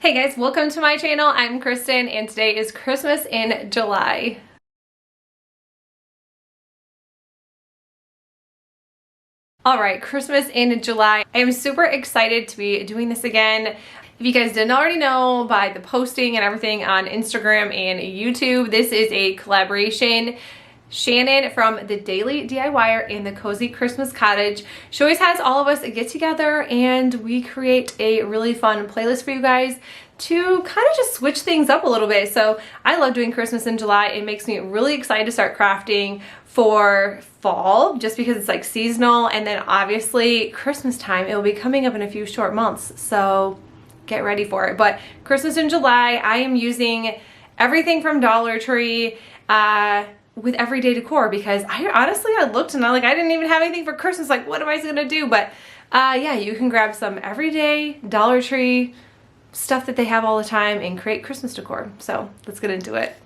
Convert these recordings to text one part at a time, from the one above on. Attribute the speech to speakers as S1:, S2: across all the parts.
S1: Hey guys, welcome to my channel. I'm Kristen and today is Christmas in July. Alright, Christmas in July. I am super excited to be doing this again. If you guys didn't already know by the posting and everything on Instagram and YouTube, this is a collaboration. Shannon from the Daily DIYer and the Cozy Christmas Cottage. She always has all of us get together and we create a really fun playlist for you guys to kind of just switch things up a little bit. So I love doing Christmas in July. It makes me really excited to start crafting for fall just because it's like seasonal, and then obviously Christmas time, it will be coming up in a few short months. So get ready for it. But Christmas in July, I am using everything from Dollar Tree, with everyday decor, because I looked and I didn't even have anything for Christmas. Like, what am I gonna do? But yeah, you can grab some everyday Dollar Tree stuff that they have all the time and create Christmas decor. So let's get into it.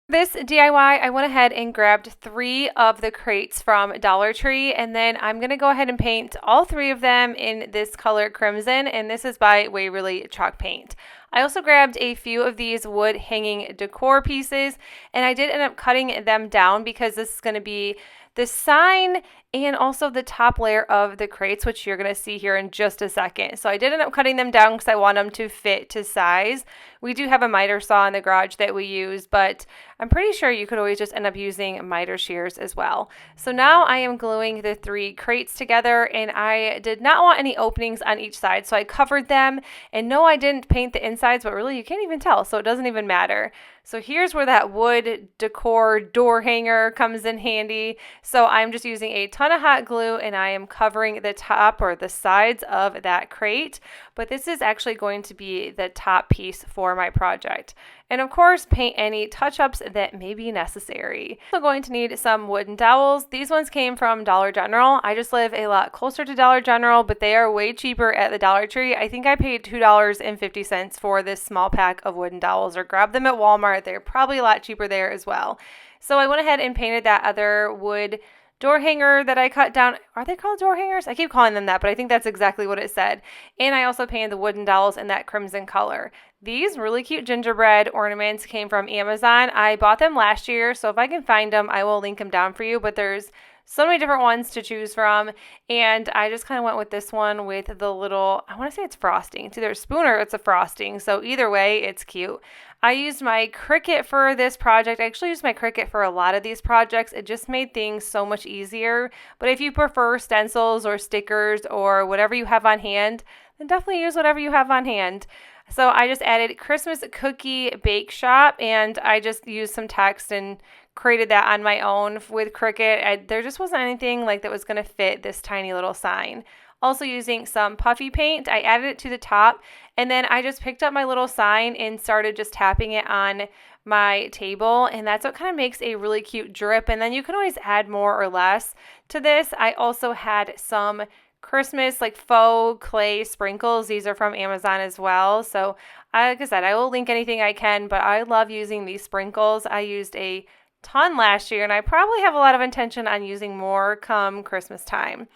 S1: This DIY, I went ahead and grabbed 3 of the crates from Dollar Tree, and then I'm going to go ahead and paint all 3 of them in this color Crimson, and this is by Waverly Chalk Paint. I also grabbed a few of these wood hanging decor pieces, and I did end up cutting them down because this is going to be the sign and also the top layer of the crates, which you're going to see here in just a second. So I did end up cutting them down because I want them to fit to size. We do have a miter saw in the garage that we use, but I'm pretty sure you could always just end up using miter shears as well. So now I am gluing the 3 crates together, and I did not want any openings on each side, so I covered them. And no, I didn't paint the insides, but really you can't even tell, so it doesn't even matter. So here's where that wood decor door hanger comes in handy. So I'm just using a ton of hot glue and I am covering the top or the sides of that crate. But this is actually going to be the top piece for my project. And of course, paint any touch-ups that may be necessary. I'm going to need some wooden dowels. These ones came from Dollar General. I just live a lot closer to Dollar General, but they are way cheaper at the Dollar Tree. I think I paid $2.50 for this small pack of wooden dowels, or grab them at Walmart. They're probably a lot cheaper there as well. So I went ahead and painted that other wood door hanger that I cut down. Are they called door hangers? I keep calling them that, but I think that's exactly what it said. And I also painted the wooden dowels in that crimson color. These really cute gingerbread ornaments came from Amazon. I bought them last year, so if I can find them, I will link them down for you, but there's so many different ones to choose from, and I just kind of went with this one with the little, I want to say it's frosting. It's either a spoon or it's a frosting, so either way, it's cute. I used my Cricut for this project. I actually used my Cricut for a lot of these projects. It just made things so much easier, but if you prefer stencils or stickers or whatever you have on hand, then definitely use whatever you have on hand. So I just added Christmas Cookie Bake Shop, and I just used some text and created that on my own with Cricut. There just wasn't anything like that was going to fit this tiny little sign. Also using some puffy paint, I added it to the top, and then I just picked up my little sign and started just tapping it on my table, and that's what kind of makes a really cute drip. And then you can always add more or less to this. I also had some Christmas like faux clay sprinkles. These are from Amazon as well. So like I said, I will link anything I can, but I love using these sprinkles. I used a ton last year, and I probably have a lot of intention on using more come Christmas time.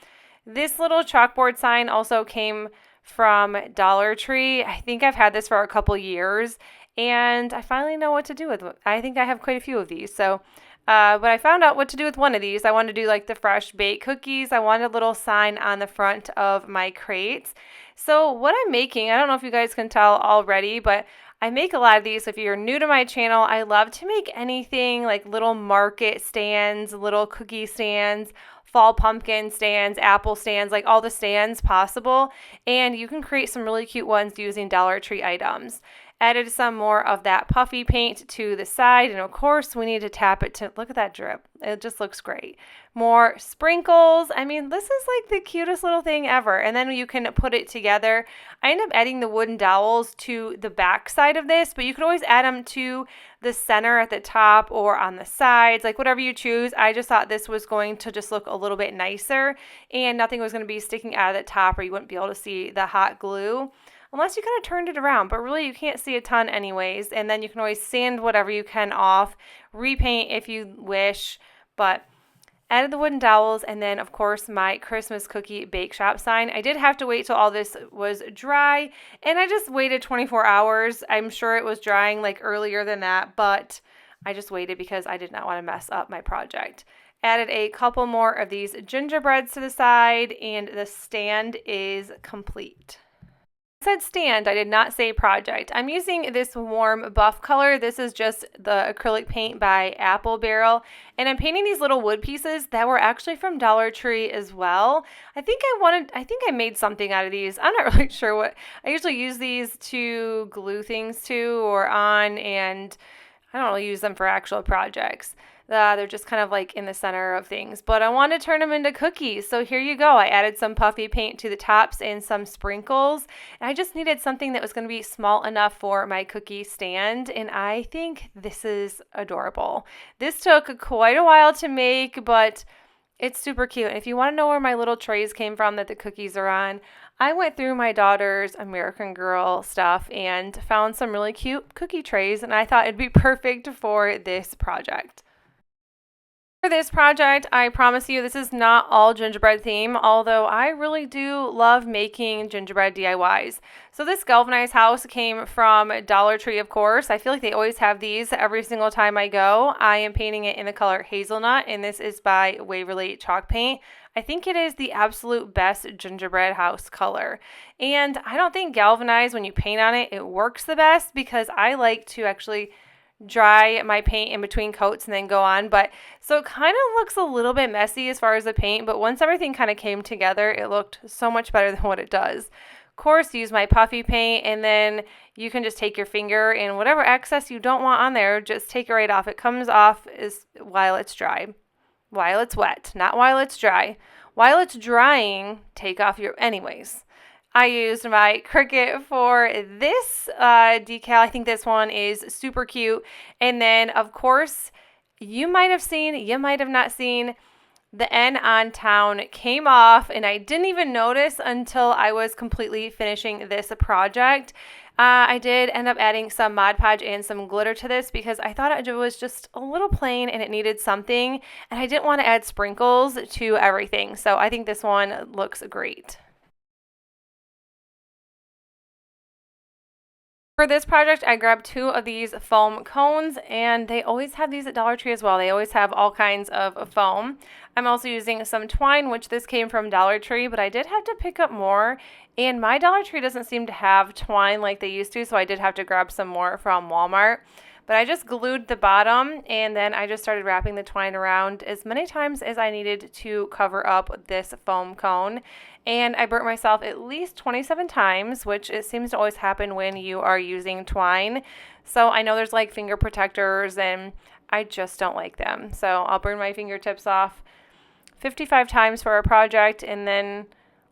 S1: This little chalkboard sign also came from Dollar Tree. I think I've had this for a couple years, and I finally know what to do with it. I think I have quite a few of these. So but I found out what to do with one of these. I wanted to do like the fresh baked cookies. I wanted a little sign on the front of my crates. So what I'm making, I don't know if you guys can tell already, but I make a lot of these. If you're new to my channel, I love to make anything like little market stands, little cookie stands, fall pumpkin stands, apple stands, like all the stands possible. And you can create some really cute ones using Dollar Tree items. Added some more of that puffy paint to the side, and of course we need to tap it to, look at that drip. It just looks great. More sprinkles. I mean, this is like the cutest little thing ever. And then you can put it together. I end up adding the wooden dowels to the back side of this, but you could always add them to the center at the top or on the sides, like whatever you choose. I just thought this was going to just look a little bit nicer, and nothing was going to be sticking out of the top, or you wouldn't be able to see the hot glue. Unless you kind of turned it around, but really you can't see a ton anyways. And then you can always sand whatever you can off, repaint if you wish. But added the wooden dowels, and then of course my Christmas cookie bake shop sign. I did have to wait till all this was dry, and I just waited 24 hours. I'm sure it was drying like earlier than that, but I just waited because I did not want to mess up my project. Added a couple more of these gingerbreads to the side, and the stand is complete. I said stand, I did not say project. I'm using this warm buff color. This is just the acrylic paint by Apple Barrel, and I'm painting these little wood pieces that were actually from Dollar Tree as well. I think I made something out of these. I'm not really sure what. I usually use these to glue things to or on, and I don't really use them for actual projects. They're just kind of like in the center of things, but I want to turn them into cookies. So here you go. I added some puffy paint to the tops and some sprinkles. And I just needed something that was going to be small enough for my cookie stand. And I think this is adorable. This took quite a while to make, but it's super cute. And if you want to know where my little trays came from that the cookies are on, I went through my daughter's American Girl stuff and found some really cute cookie trays. And I thought it'd be perfect for this project. For this project, I promise you this is not all gingerbread theme, although I really do love making gingerbread DIYs. So this galvanized house came from Dollar Tree, of course. I feel like they always have these every single time I go. I am painting it in the color Hazelnut, and this is by Waverly Chalk Paint. I think it is the absolute best gingerbread house color. And I don't think galvanized, when you paint on it, it works the best because I like to actually dry my paint in between coats and then go on, but so it kind of looks a little bit messy as far as the paint, but once everything kind of came together, it looked so much better than what it does. Of course, use my puffy paint, and then you can just take your finger and whatever excess you don't want on there, just take it right off. It comes off while it's dry, while it's wet, not while it's dry. While it's drying, take off anyways. I used my Cricut for this decal. I think this one is super cute. And then, of course, you might have seen, you might have not seen, the N on town came off, and I didn't even notice until I was completely finishing this project. I did end up adding some Mod Podge and some glitter to this because I thought it was just a little plain and it needed something, and I didn't want to add sprinkles to everything. So I think this one looks great. For this project, I grabbed 2 of these foam cones, and they always have these at Dollar Tree as well. They always have all kinds of foam. I'm also using some twine, which this came from Dollar Tree, but I did have to pick up more, and my Dollar Tree doesn't seem to have twine like they used to, so I did have to grab some more from Walmart. But I just glued the bottom, and then I just started wrapping the twine around as many times as I needed to cover up this foam cone. And I burnt myself at least 27 times, which it seems to always happen when you are using twine. So I know there's like finger protectors, and I just don't like them. So I'll burn my fingertips off 55 times for a project, and then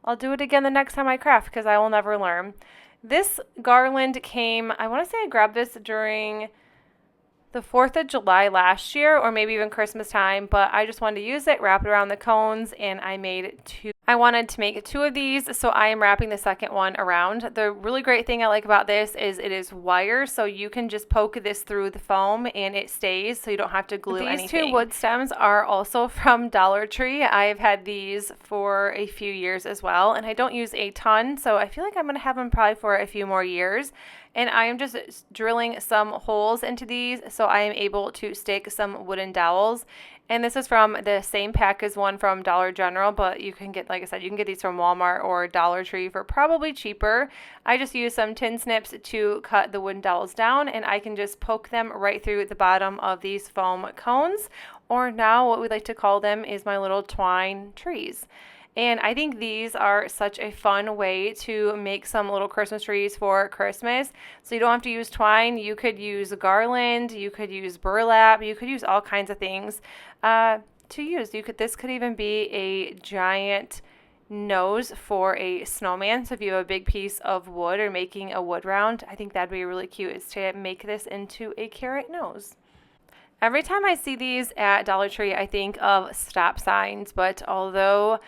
S1: I'll do it again the next time I craft because I will never learn. This garland came, I want to say I grabbed this during the 4th of July last year, or maybe even Christmas time, but I just wanted to use it, wrap it around the cones, and I made 2. I wanted to make 2 of these, so I am wrapping the second one around. The really great thing I like about this is it is wire, so you can just poke this through the foam and it stays, so you don't have to glue anything. These 2 wood stems are also from Dollar Tree. I've had these for a few years as well, and I don't use a ton, so I feel like I'm going to have them probably for a few more years. And I am just drilling some holes into these so I am able to stick some wooden dowels. And this is from the same pack as one from Dollar General, but you can get, like I said, you can get these from Walmart or Dollar Tree for probably cheaper. I just use some tin snips to cut the wooden dowels down, and I can just poke them right through the bottom of these foam cones, or now what we like to call them is my little twine trees. And I think these are such a fun way to make some little Christmas trees for Christmas. So you don't have to use twine. You could use garland. You could use burlap. You could use all kinds of things to use. This could even be a giant nose for a snowman. So if you have a big piece of wood or making a wood round, I think that'd be really cute, is to make this into a carrot nose. Every time I see these at Dollar Tree, I think of stop signs, but although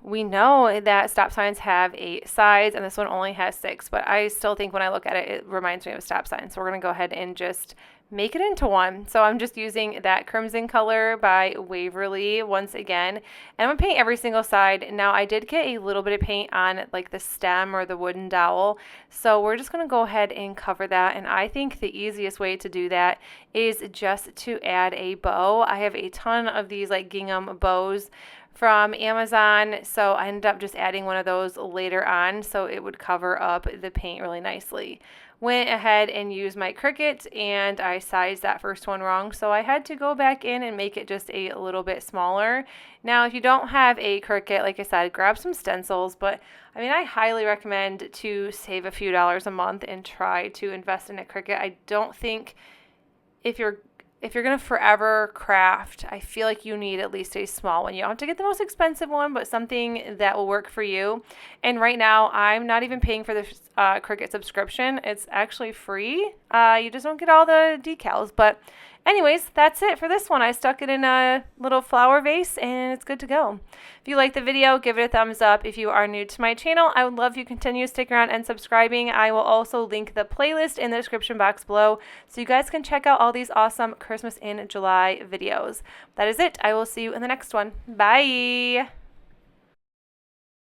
S1: we know that stop signs have 8 sides and this one only has 6, but I still think when I look at it, it reminds me of a stop sign. So we're going to go ahead and just make it into one. So I'm just using that crimson color by Waverly once again, and I'm going to paint every single side. Now I did get a little bit of paint on like the stem or the wooden dowel, so we're just going to go ahead and cover that, and I think the easiest way to do that is just to add a bow. I have a ton of these like gingham bows from Amazon, so I ended up just adding one of those later on so it would cover up the paint really nicely. Went ahead and used my Cricut, and I sized that first one wrong, so I had to go back in and make it just a little bit smaller. Now if you don't have a Cricut, like I said, grab some stencils, but I mean, I highly recommend to save a few dollars a month and try to invest in a Cricut. I don't think if you're going to forever craft, I feel like you need at least a small one. You don't have to get the most expensive one, but something that will work for you. And right now, I'm not even paying for the Cricut subscription. It's actually free. You just don't get all the decals. But anyways, that's it for this one. I stuck it in a little flower vase and it's good to go. If you like the video, give it a thumbs up. If you are new to my channel, I would love if you continue sticking around and subscribing. I will also link the playlist in the description box below so you guys can check out all these awesome Christmas in July videos. That is it. I will see you in the next one. Bye!